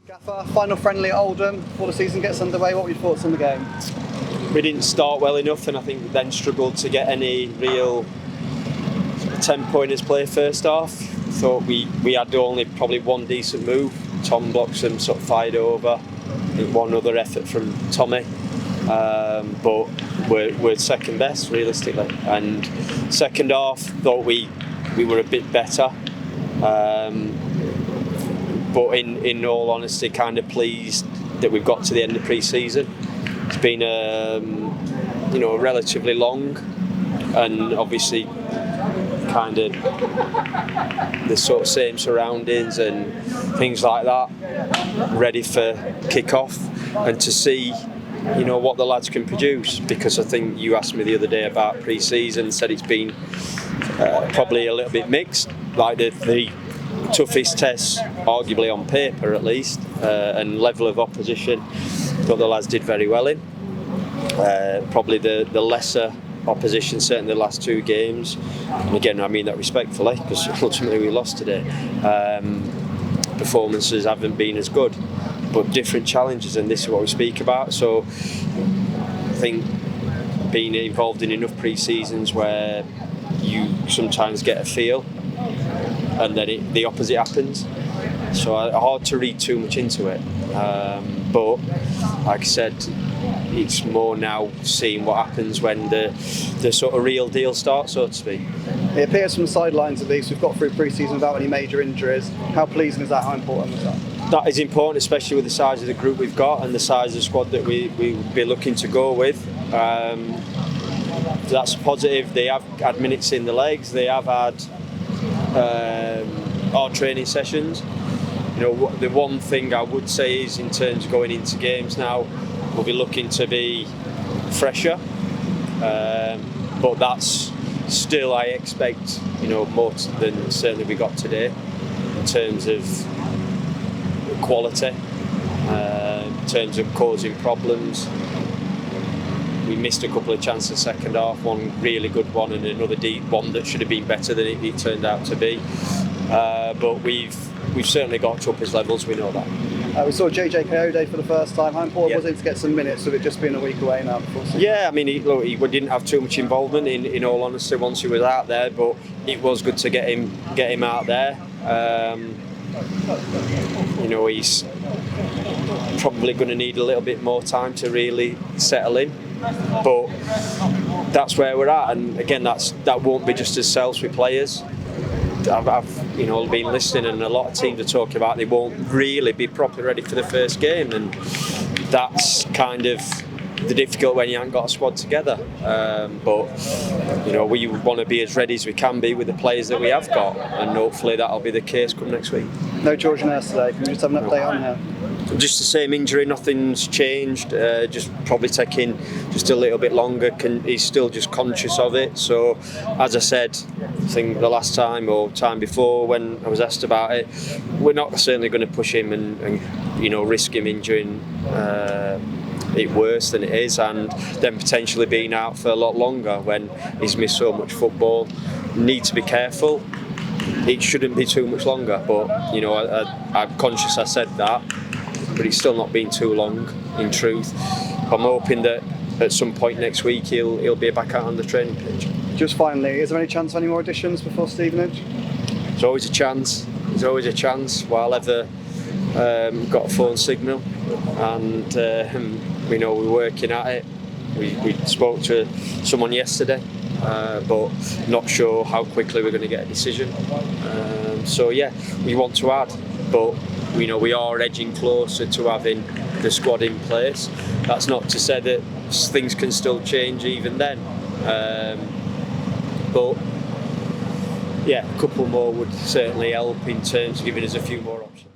Gaffer, final friendly at Oldham before the season gets underway. What were your thoughts on the game? We didn't start well enough, and I think we then struggled to get any real 10-pointers play first half. Thought we had only probably one decent move. Tom Bloxham sort of fired over. I think one other effort from Tommy, but we're second best realistically. And second half, thought we were a bit better. But in all honesty, kind of pleased that we've got to the end of pre-season. It's been relatively long, and obviously kind of the sort of same surroundings and things like that, ready for kick-off, and to see what the lads can produce. Because I think you asked me the other day about pre-season, said it's been probably a little bit mixed, like the toughest tests, arguably on paper at least, and level of opposition, but the lads did very well in. Probably the lesser opposition, certainly the last two games, and again I mean that respectfully because ultimately we lost today, performances haven't been as good, but different challenges, and this is what we speak about. So I think being involved in enough pre-seasons where you sometimes get a feel and then the opposite happens, so hard to read too much into it, but like I said, it's more now seeing what happens when the sort of real deal starts, so to speak. It appears from the sidelines at least we've got through pre-season without any major injuries. How pleasing is that? How important was that? That is important, especially with the size of the group we've got and the size of the squad that we'll be looking to go with. That's positive. They have had minutes in the legs. They have had our training sessions. The one thing I would say is, in terms of going into games now, we'll be looking to be fresher, but that's still, I expect, more than certainly we got today in terms of quality, in terms of causing problems. We missed a couple of chances second half, one really good one and another deep one that should have been better than it turned out to be. But we've certainly got to up his levels, we know that. We saw JJ Coyote for the first time. How important was it to get some minutes with it just being a week away now before season? Yeah, I mean, he didn't have too much involvement in all honesty once he was out there, but it was good to get him out there. He's probably going to need a little bit more time to really settle in, but that's where we're at. And again, that won't be just ourselves with players. I've been listening, and a lot of teams are talking about they won't really be properly ready for the first game, and that's kind of the difficult when you haven't got a squad together. But we want to be as ready as we can be with the players that we have got, and hopefully that'll be the case come next week. No George Hurst today. Can we just have an update on her? Just the same injury, nothing's changed. Just probably taking just a little bit longer. He's still just conscious of it. So, as I said, I think the last time or time before when I was asked about it, we're not certainly going to push him and risk him injuring it worse than it is, and then potentially being out for a lot longer when he's missed so much football. Need to be careful. It shouldn't be too much longer, but I'm conscious I said that, but it's still not been too long in truth. I'm hoping that at some point next week he'll be back out on the training pitch. Just finally, is there any chance of any more additions before Stevenage? There's always a chance. There's always a chance while ever got a phone signal, and we're working at it. We spoke to someone yesterday, but not sure how quickly we're going to get a decision. So yeah, we want to add, but we are edging closer to having the squad in place. That's not to say that things can still change even then, but yeah, a couple more would certainly help in terms of giving us a few more options.